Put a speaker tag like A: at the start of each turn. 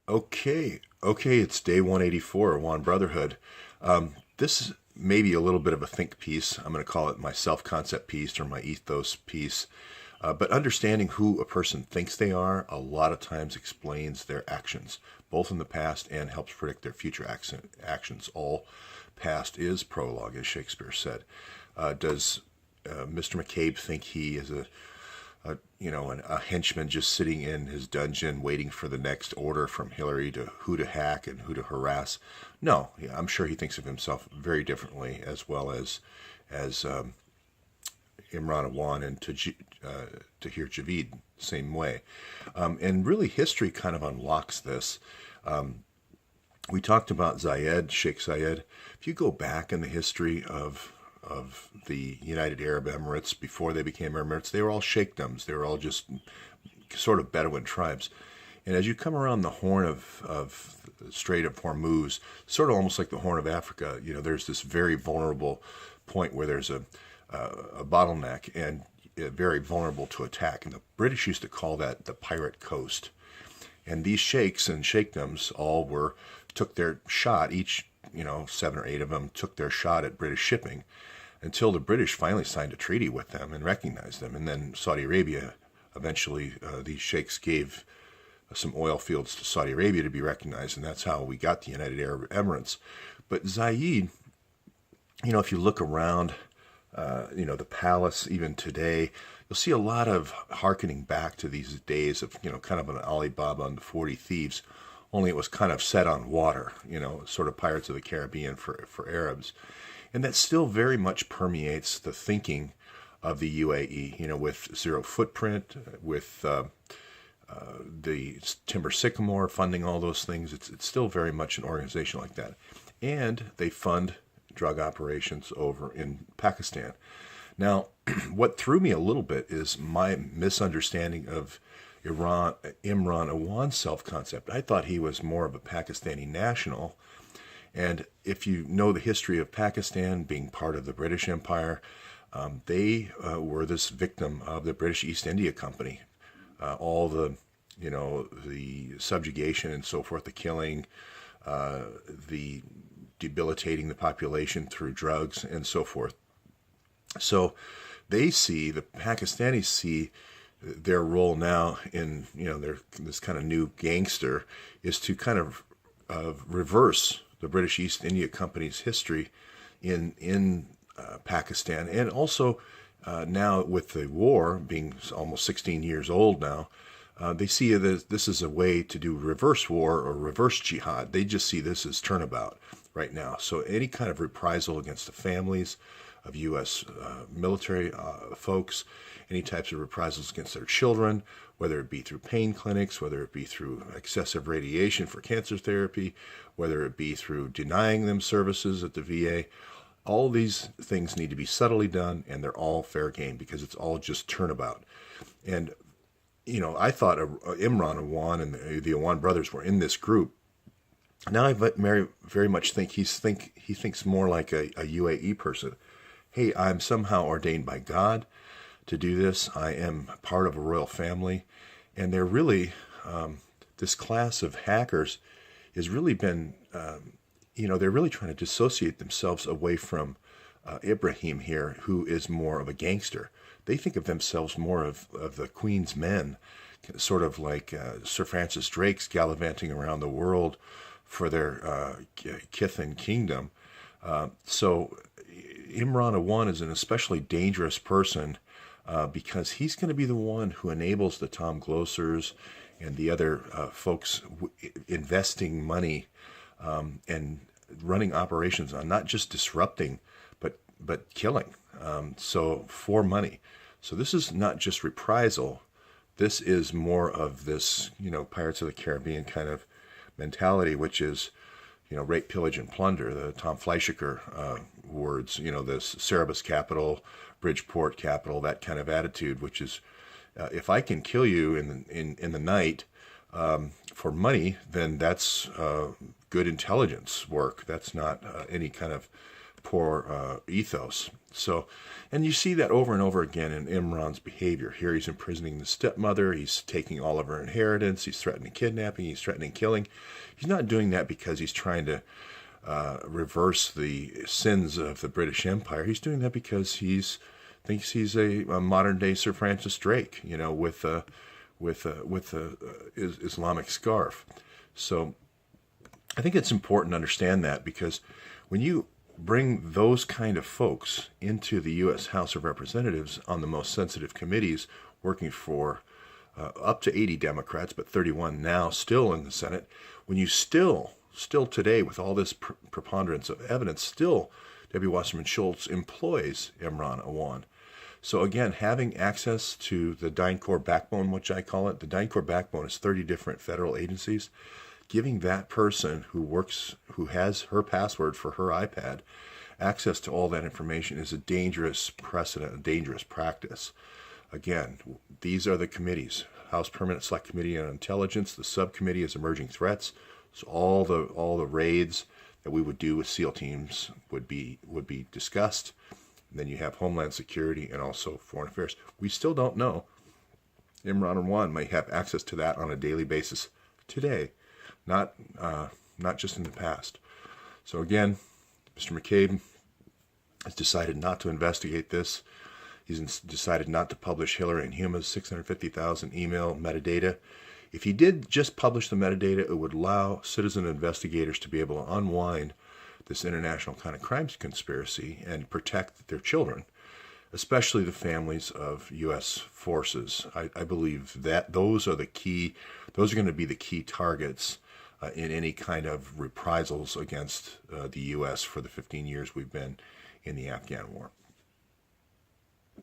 A: Okay, it's day 184, Awan Brotherhood. This may be a little bit of a think piece. I'm going to call it my self concept piece or my ethos piece. But understanding who a person thinks they are a lot of times explains their actions, both in the past and helps predict their future actions. All past is prologue, as Shakespeare said. Does Mr. McCabe think he is a henchman just sitting in his dungeon waiting for the next order from Hillary to who to hack and who to harass? No, yeah, I'm sure he thinks of himself very differently, as well as Imran Awan and Tahir Javid, same way. And really, history kind of unlocks this. We talked about Zayed, Sheikh Zayed. If you go back in the history of the United Arab Emirates before they became Emirates, they were all sheikdoms. They were all just sort of Bedouin tribes. And as you come around the Horn of the Strait of Hormuz, sort of almost like the Horn of Africa, there's this very vulnerable point where there's a bottleneck and very vulnerable to attack. And the British used to call that the Pirate Coast. And these sheikhs and sheikdoms took their shot, each, 7 or 8 of them took their shot at British shipping until the British finally signed a treaty with them and recognized them. And then Saudi Arabia, eventually, these sheikhs gave some oil fields to Saudi Arabia to be recognized, and that's how we got the United Arab Emirates. But Zayed, if you look around, the palace, even today, you'll see a lot of hearkening back to these days of, kind of an Alibaba and the 40 Thieves, only it was kind of set on water, sort of Pirates of the Caribbean for Arabs. And that still very much permeates the thinking of the UAE, with zero footprint, with the Timber Sycamore funding all those things. It's still very much an organization like that. And they fund drug operations over in Pakistan. Now, what threw me a little bit is my misunderstanding of Imran Awan's self-concept. I thought he was more of a Pakistani national. And if you know the history of Pakistan being part of the British Empire, they were this victim of the British East India Company. All the subjugation and so forth, the killing, the debilitating the population through drugs and so forth. So the Pakistanis see their role now in, this kind of new gangster is to kind of reverse the British East India Company's history in Pakistan. And also now with the war being almost 16 years old now, they see that this is a way to do reverse war or reverse jihad. They just see this as turnabout right now. So any kind of reprisal against the families of U.S. Military folks, any types of reprisals against their children, whether it be through pain clinics, whether it be through excessive radiation for cancer therapy, whether it be through denying them services at the VA, all these things need to be subtly done, and they're all fair game because it's all just turnabout. And I thought Imran Awan and the Awan brothers were in this group. Now I very much think he thinks more like a UAE person. Hey, I'm somehow ordained by God to do this. I am part of a royal family. And they're really, this class of hackers has really been, they're really trying to dissociate themselves away from Ibrahim here, who is more of a gangster. They think of themselves more of the Queen's men, sort of like Sir Francis Drake's gallivanting around the world for their kith and kingdom. So Imran Awan is an especially dangerous person because he's going to be the one who enables the Tom Glossers and the other folks investing money and running operations on not just disrupting, but killing. So for money. So this is not just reprisal. This is more of this, Pirates of the Caribbean kind of mentality, which is, rape, pillage, and plunder. The Tom Fleischer words, this Cerebus capital, Bridgeport capital, that kind of attitude, which is, if I can kill you in the night for money, then that's good intelligence work. That's not any kind of ethos. So, and you see that over and over again in Imran's behavior. Here he's imprisoning the stepmother, he's taking all of her inheritance, he's threatening kidnapping, he's threatening killing. He's not doing that because he's trying to reverse the sins of the British Empire. He's doing that because thinks he's a modern day Sir Francis Drake, with a Islamic scarf. So I think it's important to understand that, because when you bring those kind of folks into the U.S. House of Representatives on the most sensitive committees, working for up to 80 Democrats, but 31 now still in the Senate, when you still today, with all this preponderance of evidence, still Debbie Wasserman Schultz employs Imran Awan. So again, having access to the DynCorp backbone, which I call it, the DynCorp backbone is 30 different federal agencies. Giving that person who has her password for her iPad access to all that information is a dangerous precedent, a dangerous practice. Again, these are the committees: House Permanent Select Committee on Intelligence, the Subcommittee is Emerging Threats. So all the raids that we would do with SEAL teams would be discussed. And then you have Homeland Security and also Foreign Affairs. We still don't know. Imran Awan may have access to that on a daily basis today, not just in the past. So again, Mr. McCabe has decided not to investigate this. He's decided not to publish Hillary and Huma's 650,000 email metadata. If he did just publish the metadata, it would allow citizen investigators to be able to unwind this international kind of crimes conspiracy and protect their children, especially the families of U.S. forces. I believe that those are going to be the key targets in any kind of reprisals against the U.S. for the 15 years we've been in the Afghan war.